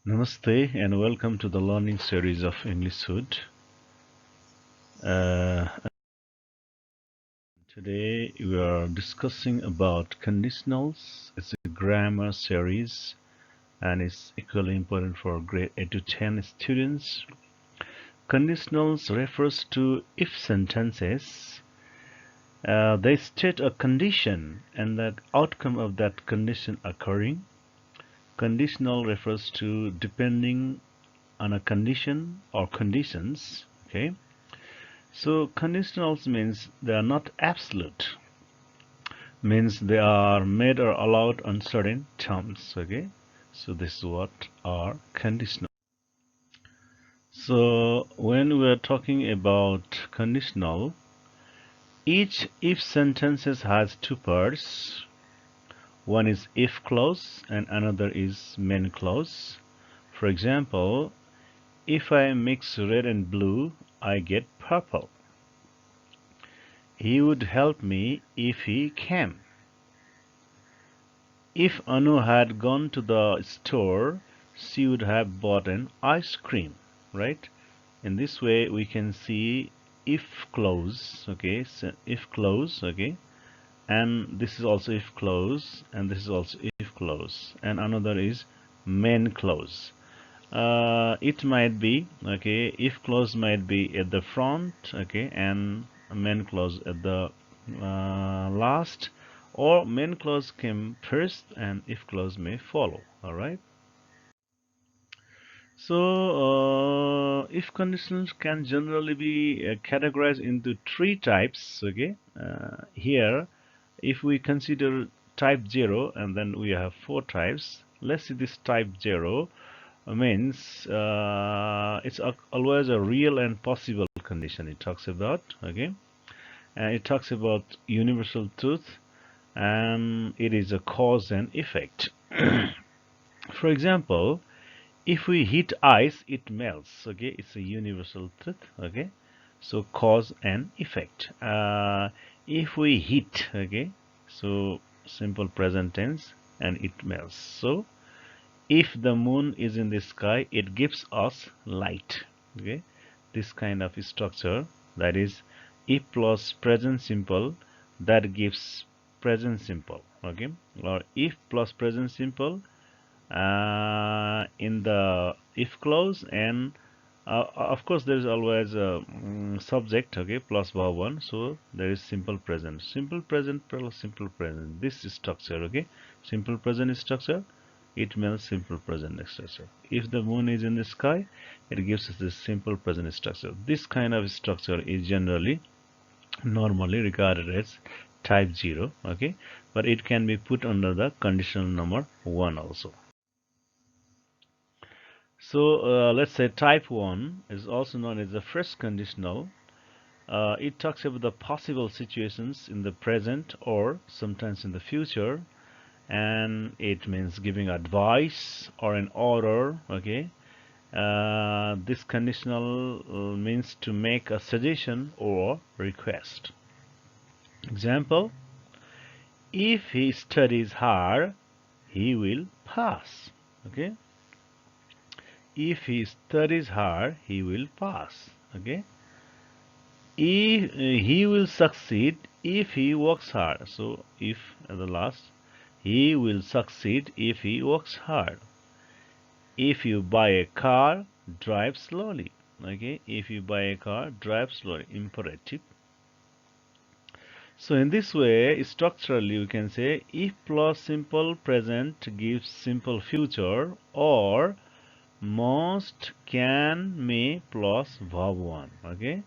Namaste and welcome to the learning series of Englishwood. Today we are discussing about conditionals. It's a grammar series and it's equally important for grade 8 to 10 students. Conditionals refers to if sentences. They state a condition and the outcome of that condition occurring. Conditional refers to depending on a condition or conditions. Okay. So conditionals means they are not absolute, means they are made or allowed on certain terms. Okay, so this is what are conditional. So when we are talking about conditional, each if sentences has two parts. One is if clause and another is main clause. For example, if I mix red and blue, I get purple. He would help me if he came. If Anu had gone to the store, she would have bought an ice cream, right? In this way, we can see if clause, okay, so if clause, okay, and this is also if clause, and this is also if clause, and another is main clause. It might be, okay, if clause might be at the front, okay, and main clause at the last, or main clause came first and if clause may follow. All right. So if conditions can generally be categorized into three types. Okay, here if we consider type 0 and then we have four types. Let's see this type 0 means it's always a real and possible condition it talks about. Okay, and it talks about universal truth, and it is a cause and effect. For example, if we heat ice it melts. Okay, it's a universal truth. Okay, so cause and effect. If we heat, okay, so simple present tense, and it melts. So if the moon is in the sky it gives us light. Okay, this kind of structure, that is if plus present simple, that gives present simple. Okay, or if plus present simple in the if clause, and of course there is always a subject, okay, plus verb 1, so there is simple present plus simple present, this is structure. Okay, simple present is structure, it means simple present structure. If the moon is in the sky, it gives us this simple present structure. This kind of structure is generally normally regarded as type 0. Okay, but it can be put under the conditional number 1 also. So let's say type 1 is also known as the first conditional. It talks about the possible situations in the present or sometimes in the future, and it means giving advice or an order. Okay, this conditional means to make a suggestion or request. Example, if he studies hard, he will pass. Okay, if he studies hard, he will pass. Okay, if he will succeed if he works hard. So if at the last, he will succeed if he works hard. If you buy a car, drive slowly. Okay, if you buy a car, drive slowly, imperative. So in this way, structurally we can say if plus simple present gives simple future, or must, can, may plus verb 1. Okay,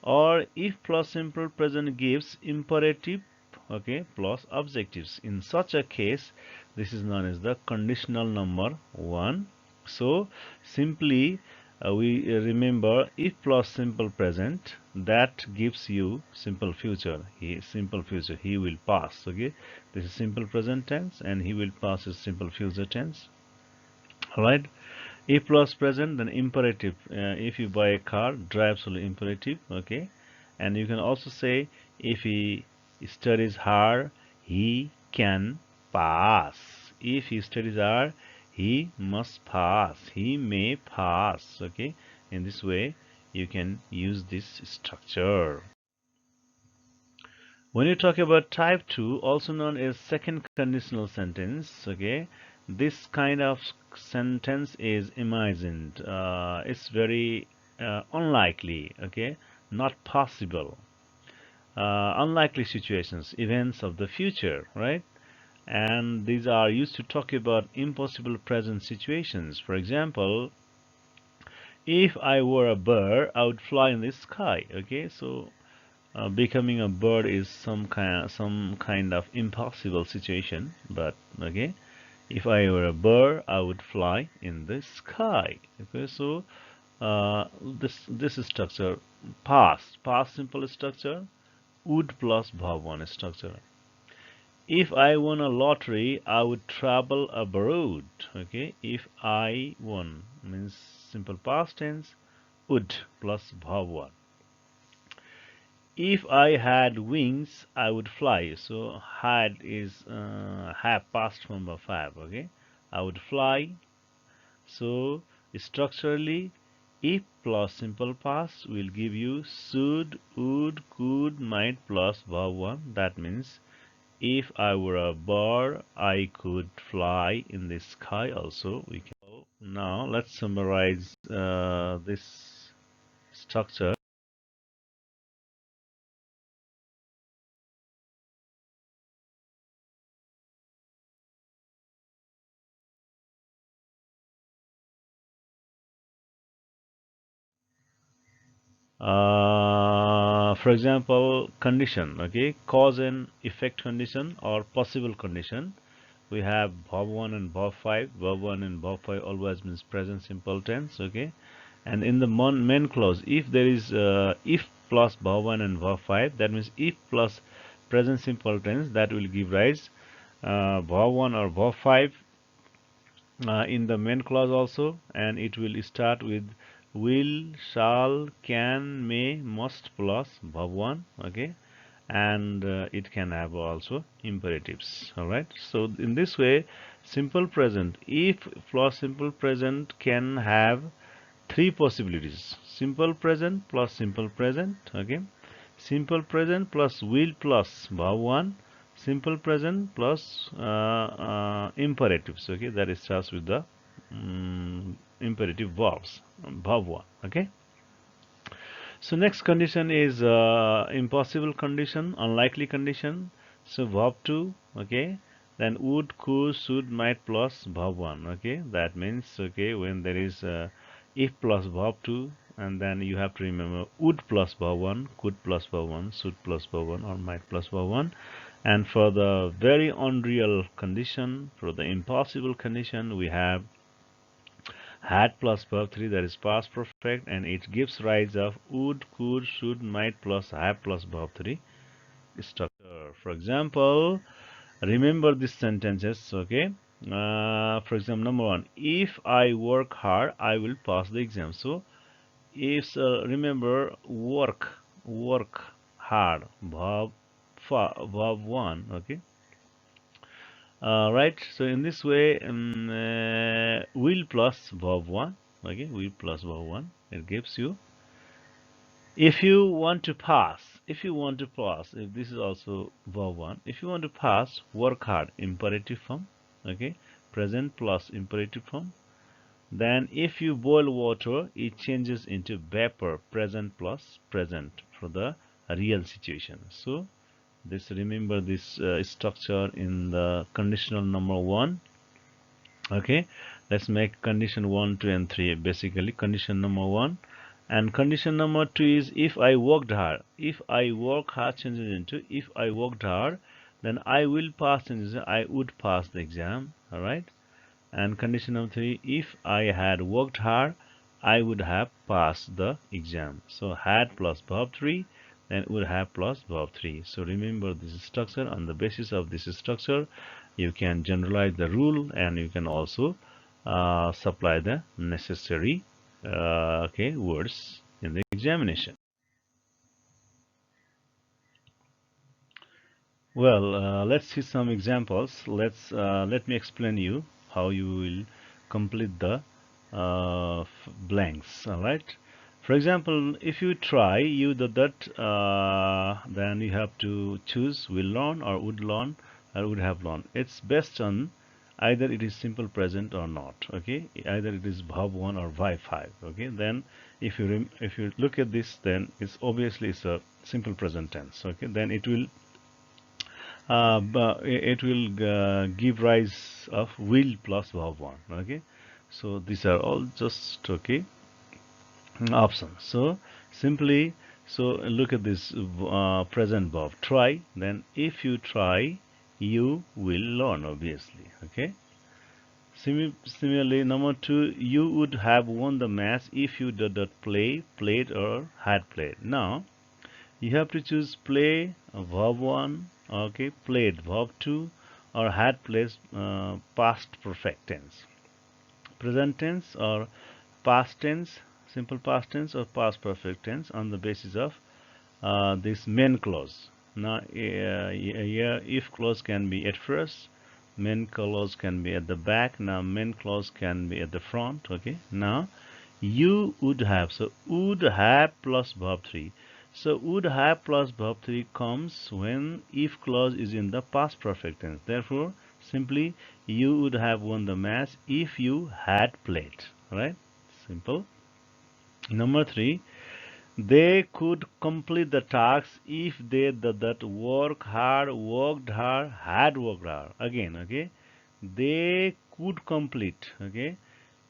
or if plus simple present gives imperative, okay, plus objectives. In such a case, this is known as the conditional number 1. So simply we remember if plus simple present, that gives you simple future. Simple future, he will pass. Okay, this is simple present tense, and he will pass is simple future tense. All right. If plus present, then imperative. If you buy a car, drive slowly, imperative. Okay, and you can also say if he studies hard, he can pass. If he studies hard, He must pass. He may pass. Okay. In this way, you can use this structure. When you talk about type 2, also known as second conditional sentence, okay, this kind of sentence is imagined. It's very unlikely, okay, not possible. Unlikely situations, events of the future, right? And these are used to talk about impossible present situations. For example, if I were a bird, I would fly in the sky. Okay, so becoming a bird is some kind of impossible situation, but okay, if I were a bird, I would fly in the sky. Okay, so this is structure, past simple structure, would plus verb one structure. If I won a lottery, I would travel abroad. Okay, if I won means simple past tense, would plus verb one. If I had wings, I would fly. So had is have past form of have. Okay, I would fly. So structurally, if plus simple past will give you should, would, could, might plus verb one. That means if I were a bird, I could fly in the sky. Also, we can. Now let's summarize this structure. For example, condition, okay, cause and effect condition or possible condition. We have verb 1 and verb 5. Verb 1 and verb 5 always means present simple tense, okay. And in the main clause, if there is if plus verb 1 and verb 5, that means if plus present simple tense, that will give rise verb 1 or verb 5 in the main clause also, and it will start with will, shall, can, may, must plus verb 1, okay, and it can have also imperatives. All right, so in this way, simple present, if plus simple present can have three possibilities: simple present plus simple present, okay, simple present plus will plus verb 1, simple present plus imperatives, okay, that starts with the imperative verbs, verb 1, okay. So next condition is impossible condition, unlikely condition. So verb 2, okay. Then would, could, should, might plus verb 1, okay. That means, okay, when there is if plus verb 2, and then you have to remember would plus verb 1, could plus verb 1, should plus verb 1, or might plus verb 1. And for the very unreal condition, for the impossible condition, we have had plus verb 3, that is past perfect, and it gives rise of would, could, should, might plus have plus verb 3 structure. For example, remember these sentences, okay. For example, number 1, if I work hard, I will pass the exam. So if remember work hard, verb 1, okay. Right, so in this way, will plus verb 1, okay, will plus verb 1, it gives you, if you want to pass, if this is also verb 1, if you want to pass, work hard, imperative form, okay, present plus imperative form. Then if you boil water, it changes into vapor, present plus present for the real situation. So this, remember this structure in the conditional number 1. Okay, let's make condition 1, 2 and 3 basically condition number 1, and condition number 2 is if I worked hard. If I work hard changes into if I worked hard, then I will pass changes into I would pass the exam. All right, and condition number 3, if I had worked hard, I would have passed the exam. So had plus verb 3, then would have plus verb 3. So remember this structure. On the basis of this structure, you can generalize the rule, and you can also supply the necessary okay, words in the examination. Well, let's see some examples. Let me explain you how you will complete the blanks. All right. For example, if you try you that then you have to choose will learn or would learn or would have learned. It's based on either it is simple present or not. Okay, either it is verb 1 or verb 5. Okay, then if you look at this, then it's obviously it's a simple present tense. Okay, then it will give rise of will plus verb 1. Okay, so these are all just okay options. So simply, so look at this present verb try. Then if you try, you will learn, obviously. Okay. Similarly, number 2, you would have won the match if you did not play, played, or had played. Now you have to choose play, verb 1, okay, played, verb 2, or had played, past perfect tense. Present tense or past tense, simple past tense or past perfect tense on the basis of this main clause. Now, here if clause can be at first, main clause can be at the back. Now, main clause can be at the front. Okay. Now, you would have. So, would have plus verb 3. So, would have plus verb 3 comes when if clause is in the past perfect tense. Therefore, simply you would have won the match if you had played. Right? Simple. Number 3, they could complete the task if they that worked hard, had worked hard. Again, okay, they could complete. Okay,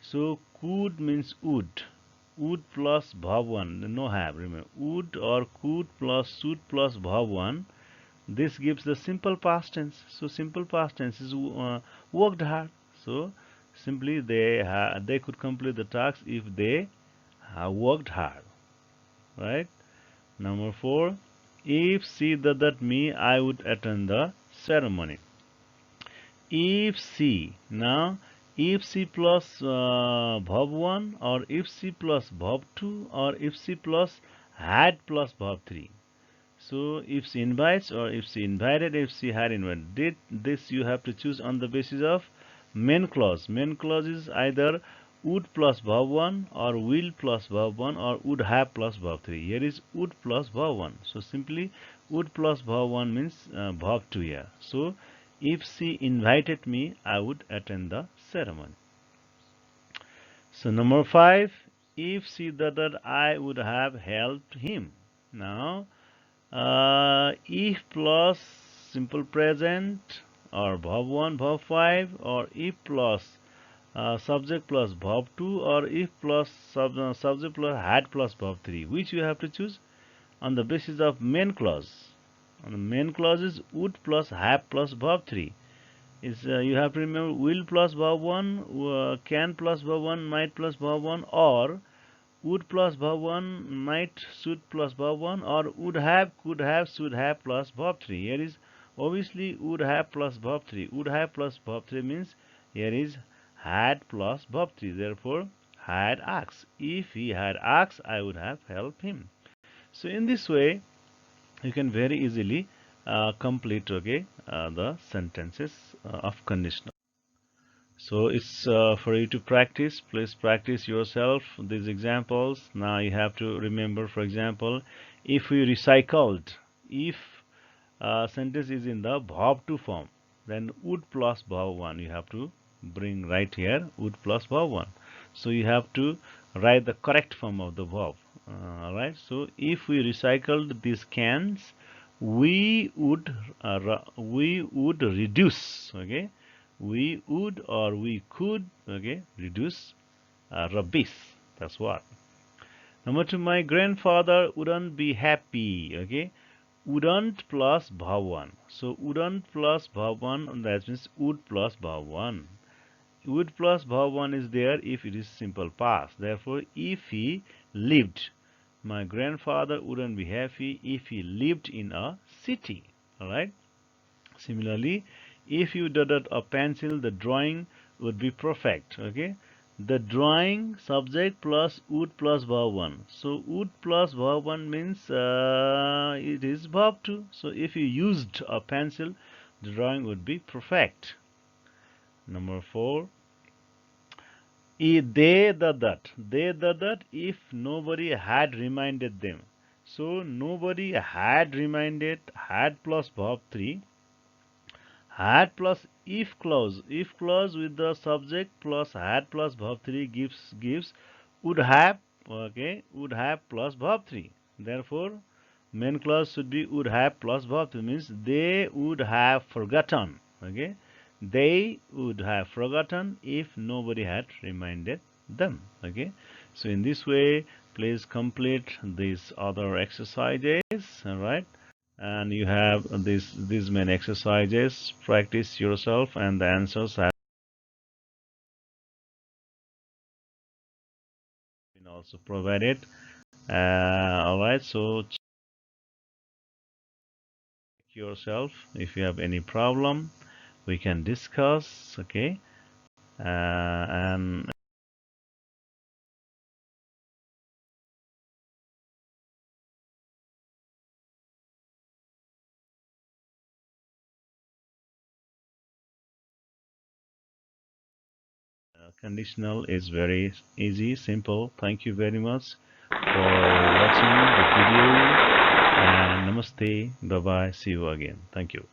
so could means would plus verb 1, no have. Remember, would or could plus should plus verb 1. This gives the simple past tense. So simple past tense is worked hard. So simply they could complete the task if they worked hard. Right. Number 4, if she that me, I would attend the ceremony. If she, now if she plus verb 1 or if she plus verb 2 or if she plus had plus verb 3. So if she invites or if she invited, if she had invited, this you have to choose on the basis of main clause. Main clause is either would plus verb 1 or will plus verb 1 or would have plus verb 3. Here is would plus verb 1. So simply would plus verb 1 means verb 2 here. So if she invited me, I would attend the ceremony. So number 5, if she that I would have helped him. Now if plus simple present or verb 1 verb 5 or if plus subject plus verb 2 or if plus subject plus had plus verb 3, which you have to choose on the basis of main clause. And the main clause is would plus have plus verb 3. Is you have to remember will plus verb 1, can plus verb 1, might plus verb 1, or would plus verb 1, might, should plus verb 1, or would have, could have, should have plus verb 3. Here is obviously would have plus verb 3. Would have plus verb 3 means here is had plus verb 3. Therefore, had asked. If he had asked, I would have helped him. So in this way, you can very easily complete the sentences of conditional. So it's for you to practice. Please practice yourself these examples. Now you have to remember, for example, if we recycled, if sentence is in the verb to form, then would plus verb 1 you have to bring right here, would plus verb 1. So you have to write the correct form of the verb. Alright, so if we recycled these cans, we would reduce, okay, we would or we could, okay, reduce rubbish. That's what. Number 2, my grandfather wouldn't be happy, okay, wouldn't plus verb 1. So wouldn't plus verb 1, that means would plus verb 1. Would plus verb 1 is there if it is simple past. Therefore, if he lived, my grandfather wouldn't be happy if he lived in a city. Alright. Similarly, if you dotted a pencil, the drawing would be perfect. Okay. The drawing subject plus would plus verb 1. So would plus verb 1 means it is verb 2. So if you used a pencil, the drawing would be perfect. Number 4. They the that if nobody had reminded them. So nobody had reminded, had plus verb 3, had plus if clause with the subject plus had plus verb 3 gives would have, okay, would have plus verb 3. Therefore main clause should be would have plus verb 3, means they would have forgotten, okay, they would have forgotten if nobody had reminded them, okay. So in this way please complete these other exercises, all right, and you have these main exercises, practice yourself and the answers have been also provided. All right, so check yourself. If you have any problem we can discuss, okay. And conditional is very easy, simple. Thank you very much for watching the video, and namaste, bye bye, see you again. Thank you.